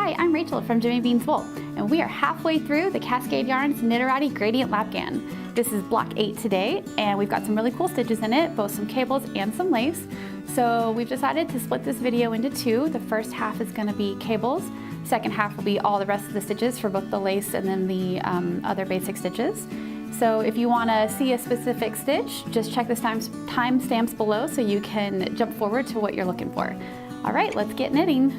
Hi, I'm Rachel from Jimmy Bean's Wool, and we are halfway through the Cascade Yarns Knitterati Gradient Lapgan. This is block 8 today, and we've got some really cool stitches in it, both some cables and some lace. So we've decided to split this video into two. The first half is going to be cables. Second half will be all the rest of the stitches for both the lace and then the other basic stitches. So if you want to see a specific stitch, just check the timestamps below so you can jump forward to what you're looking for. All right, let's get knitting.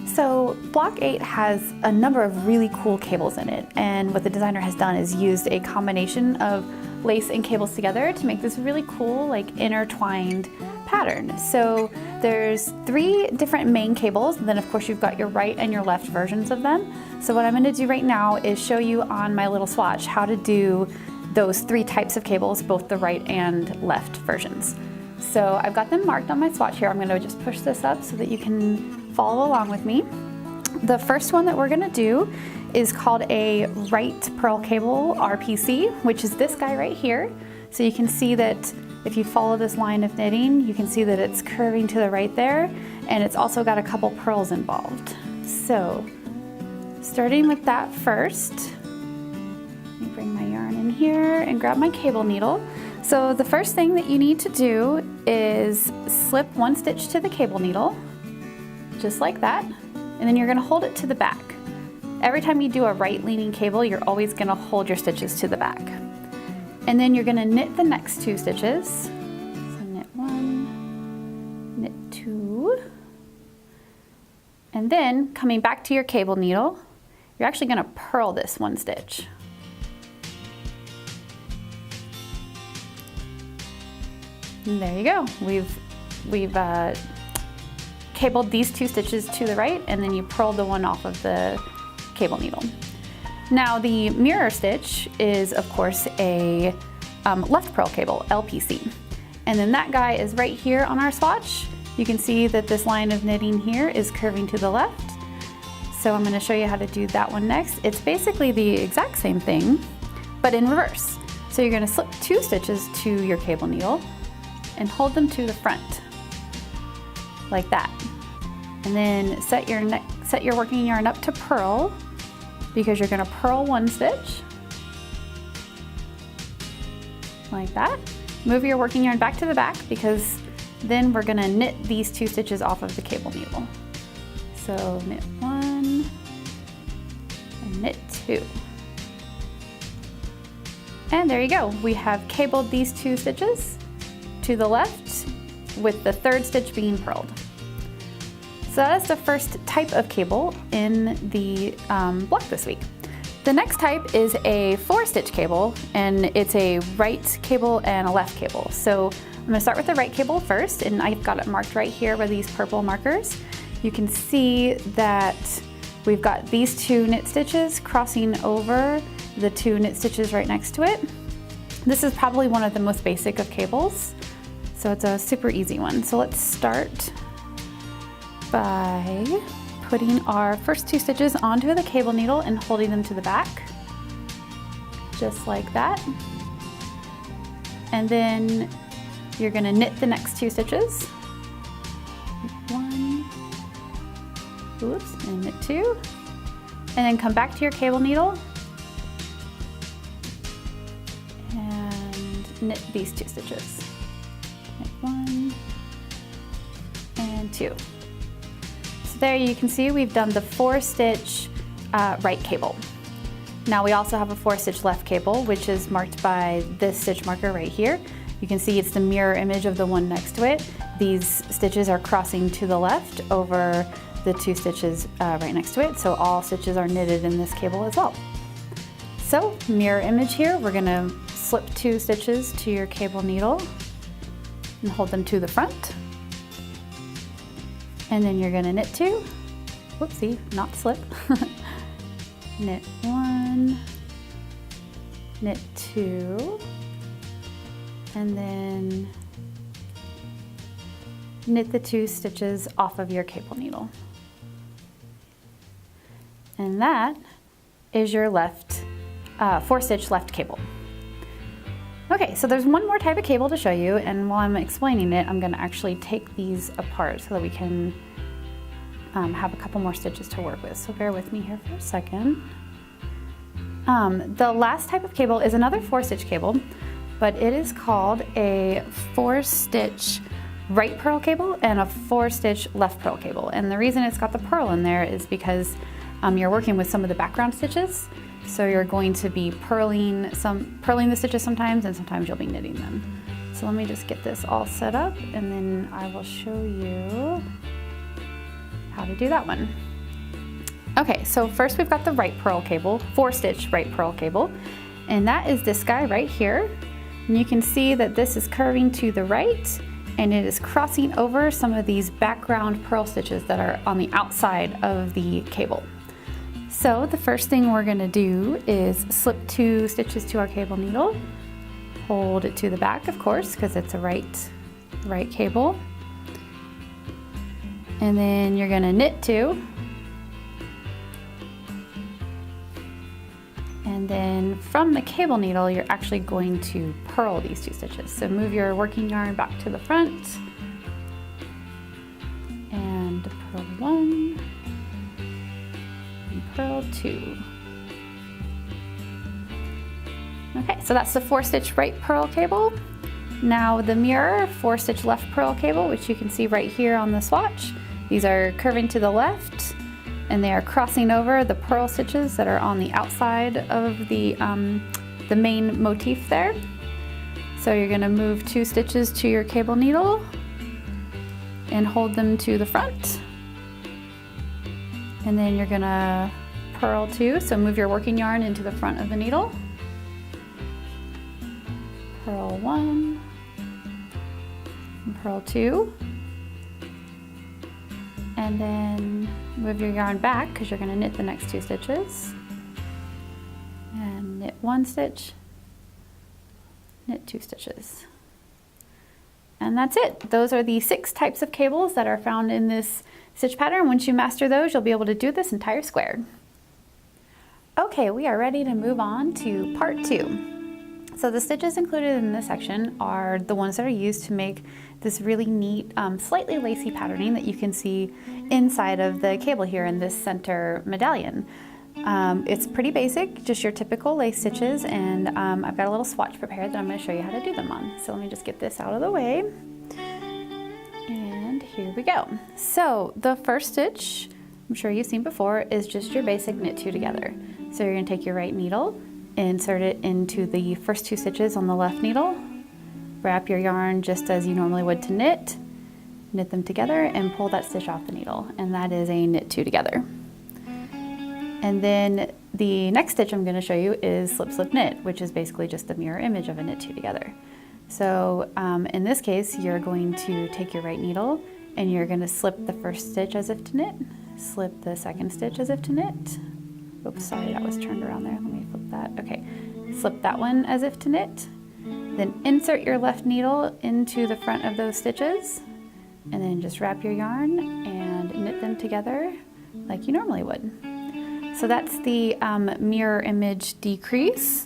So block 8 has a number of really cool cables in it, and what the designer has done is used a combination of lace and cables together to make this really cool, like, intertwined pattern. So there's 3 different main cables, and then of course you've got your right and your left versions of them. So what I'm going to do right now is show you on my little swatch how to do those 3 types of cables, both the right and left versions. So I've got them marked on my swatch here. I'm going to just push this up so that you can follow along with me. The first one that we're going to do is called a right purl cable RPC, which is this guy right here. So you can see that if you follow this line of knitting, you can see that it's curving to the right there, and it's also got a couple purls involved. So starting with that first, let me bring my yarn in here and grab my cable needle. So the first thing that you need to do is slip 1 stitch to the cable needle, just like that, and then you're going to hold it to the back. Every time you do a right leaning cable, you're always going to hold your stitches to the back. And then you're going to knit the next 2 stitches. So knit 1, knit 2, and then coming back to your cable needle, you're actually going to purl this 1 stitch. And there you go. We've cabled these 2 stitches to the right, and then you purled the one off of the cable needle. Now the mirror stitch is of course a left purl cable, LPC. And then that guy is right here on our swatch. You can see that this line of knitting here is curving to the left. So I'm going to show you how to do that one next. It's basically the exact same thing, but in reverse. So you're going to slip 2 stitches to your cable needle and hold them to the front, like that. And then set your working yarn up to purl, because you're going to purl 1 stitch, like that. Move your working yarn back to the back, because then we're going to knit these 2 stitches off of the cable needle. So knit 1 and knit 2. And there you go. We have cabled these 2 stitches to the left, with the 3rd stitch being purled. So that's the first type of cable in the block this week. The next type is a 4-stitch cable, and it's a right cable and a left cable. So I'm going to start with the right cable first, and I've got it marked right here with these purple markers. You can see that we've got these 2 knit stitches crossing over the 2 knit stitches right next to it. This is probably one of the most basic of cables, so it's a super easy one. So let's start by putting our first 2 stitches onto the cable needle and holding them to the back, just like that. And then you're going to knit the next 2 stitches. 1, oops, and knit 2, and then come back to your cable needle and knit these 2 stitches. Knit 1 and 2. So there you can see we've done the 4-stitch right cable. Now we also have a 4-stitch left cable, which is marked by this stitch marker right here. You can see it's the mirror image of the one next to it. These stitches are crossing to the left over the 2 stitches right next to it, so all stitches are knitted in this cable as well. So mirror image here, we're going to slip 2 stitches to your cable needle and hold them to the front. And then you're going to knit 2, whoopsie, not slip, knit 1, knit 2, and then knit the 2 stitches off of your cable needle. And that is your left 4-stitch left cable. Okay, so there's one more type of cable to show you, and while I'm explaining it, I'm going to actually take these apart so that we can have a couple more stitches to work with, so bear with me here for a second. The last type of cable is another 4-stitch cable, but it is called a 4-stitch right purl cable and a 4-stitch left purl cable. And the reason it's got the purl in there is because you're working with some of the background stitches. So you're going to be purling the stitches sometimes, and sometimes you'll be knitting them. So let me just get this all set up, and then I will show you how to do that one. Okay, so first we've got the right purl cable, 4-stitch right purl cable, and that is this guy right here. And you can see that this is curving to the right, and it is crossing over some of these background purl stitches that are on the outside of the cable. So the first thing we're going to do is slip 2 stitches to our cable needle, hold it to the back, of course, because it's a right cable, and then you're going to knit 2, and then from the cable needle you're actually going to purl these 2 stitches. So move your working yarn back to the front and purl 1 and purl 2. Okay, so that's the 4-stitch right purl cable. Now the mirror 4-stitch left purl cable, which you can see right here on the swatch. These are curving to the left, and they are crossing over the purl stitches that are on the outside of the main motif there. So you're going to move 2 stitches to your cable needle and hold them to the front, and then you're going to purl 2. So move your working yarn into the front of the needle, purl 1 and purl 2, and then move your yarn back because you're going to knit the next 2 stitches, and knit 1 stitch, knit 2 stitches, and that's it. Those are the 6 types of cables that are found in this stitch pattern. Once you master those, you'll be able to do this entire square. Okay, we are ready to move on to part 2. So the stitches included in this section are the ones that are used to make this really neat, slightly lacy patterning that you can see inside of the cable here in this center medallion. It's pretty basic, just your typical lace stitches, and I've got a little swatch prepared that I'm going to show you how to do them on. So let me just get this out of the way, and here we go. So the first stitch, I'm sure you've seen before, is just your basic knit 2 together. So you're going to take your right needle, insert it into the first 2 stitches on the left needle, wrap your yarn just as you normally would to knit them together, and pull that stitch off the needle, and that is a knit 2 together. And then the next stitch I'm going to show you is slip slip knit, which is basically just the mirror image of a knit 2 together. So in this case you're going to take your right needle and you're going to slip the first stitch as if to knit, slip the second stitch as if to knit. Oops, sorry, that was turned around there. Let me flip that. Okay, slip that one as if to knit. Then insert your left needle into the front of those stitches, and then just wrap your yarn and knit them together like you normally would. So that's the mirror image decrease.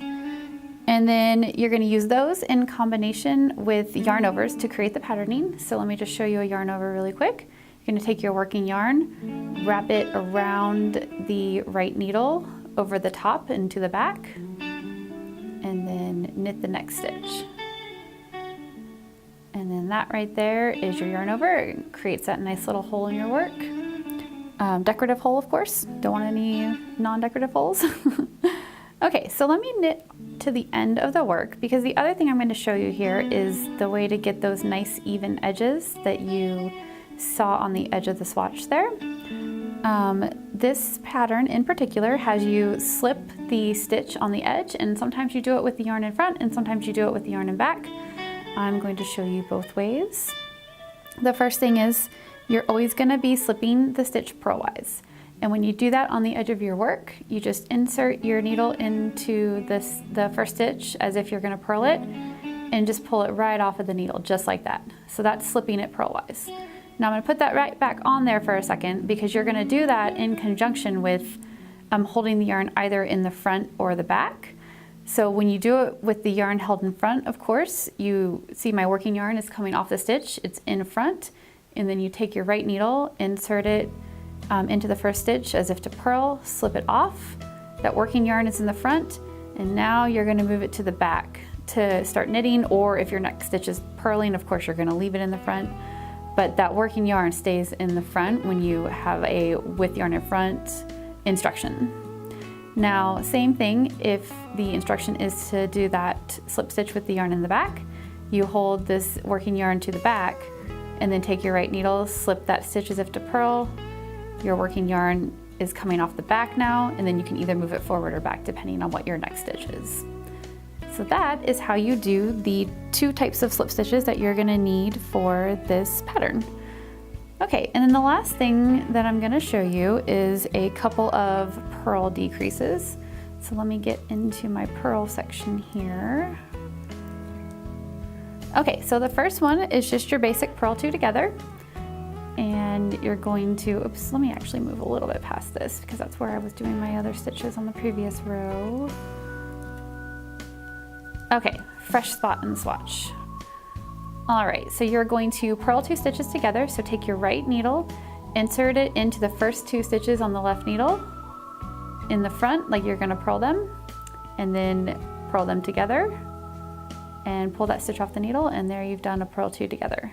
And then you're going to use those in combination with yarn overs to create the patterning. So let me just show you a yarn over really quick. You're going to take your working yarn, wrap it around the right needle over the top and to the back, and then knit the next stitch. And then that right there is your yarn over. It creates that nice little hole in your work. Decorative hole, of course. Don't want any non-decorative holes. Okay, so let me knit to the end of the work, because the other thing I'm going to show you here is the way to get those nice even edges that you saw on the edge of the swatch there. This pattern in particular has you slip the stitch on the edge, and sometimes you do it with the yarn in front and sometimes you do it with the yarn in back. I'm going to show you both ways. The first thing is you're always going to be slipping the stitch purlwise. And when you do that on the edge of your work, you just insert your needle into the first stitch as if you're going to purl it, and just pull it right off of the needle, just like that. So that's slipping it purlwise. Now I'm going to put that right back on there for a second, because you're going to do that in conjunction with holding the yarn either in the front or the back. So when you do it with the yarn held in front, of course, you see my working yarn is coming off the stitch, it's in front, and then you take your right needle, insert it into the first stitch as if to purl, slip it off. That working yarn is in the front, and now you're going to move it to the back to start knitting, or if your next stitch is purling, of course you're going to leave it in the front, but that working yarn stays in the front when you have a with yarn in front instruction. Now, same thing, if the instruction is to do that slip stitch with the yarn in the back, you hold this working yarn to the back and then take your right needle, slip that stitch as if to purl. Your working yarn is coming off the back now, and then you can either move it forward or back depending on what your next stitch is. So that is how you do the 2 types of slip stitches that you're gonna need for this pattern. Okay, and then the last thing that I'm gonna show you is a couple of purl decreases. So let me get into my purl section here. Okay, so the first one is just your basic purl 2 together. And you're going to, oops, let me actually move a little bit past this because that's where I was doing my other stitches on the previous row. Okay, fresh spot and swatch. All right, so you're going to purl 2 stitches together. So take your right needle, insert it into the first 2 stitches on the left needle in the front, like you're gonna purl them, and then purl them together and pull that stitch off the needle, and there you've done a purl 2 together.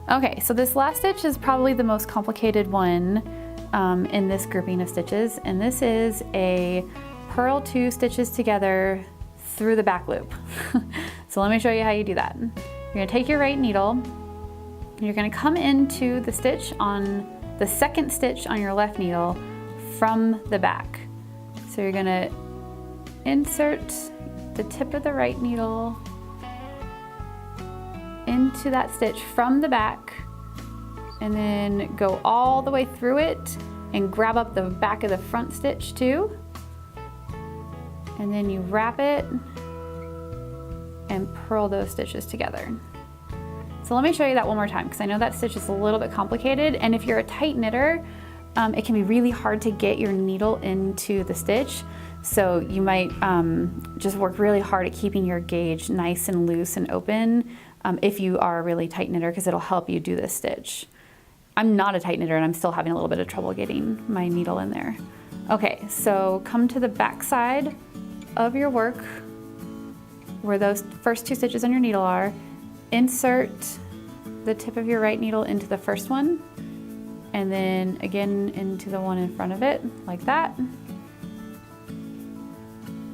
Okay, so this last stitch is probably the most complicated one in this grouping of stitches, and this is a purl 2 stitches together through the back loop. So let me show you how you do that. You're gonna take your right needle, you're gonna come into the stitch on the second stitch on your left needle from the back. So you're gonna insert the tip of the right needle into that stitch from the back, and then go all the way through it and grab up the back of the front stitch too. And then you wrap it and purl those stitches together. So let me show you that one more time because I know that stitch is a little bit complicated, and if you're a tight knitter, it can be really hard to get your needle into the stitch. So you might just work really hard at keeping your gauge nice and loose and open if you are a really tight knitter, because it'll help you do this stitch. I'm not a tight knitter and I'm still having a little bit of trouble getting my needle in there. Okay, so come to the back side of your work where those first 2 stitches on your needle are, insert the tip of your right needle into the first one, and then again into the one in front of it, like that.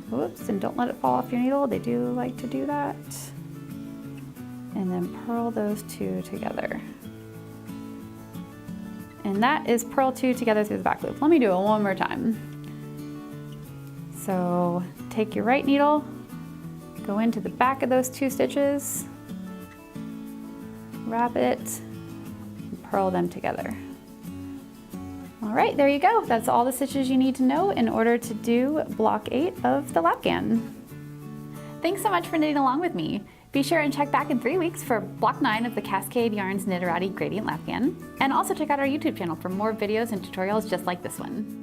Whoops, and don't let it fall off your needle. They do like to do that. And then purl those 2 together. And that is purl 2 together through the back loop. Let me do it one more time. So take your right needle, go into the back of those 2 stitches, wrap it, and purl them together. All right, there you go. That's all the stitches you need to know in order to do block 8 of the Lapgan. Thanks so much for knitting along with me. Be sure and check back in 3 weeks for block 9 of the Cascade Yarns Knitterati Gradient Lapgan. And also check out our YouTube channel for more videos and tutorials just like this one.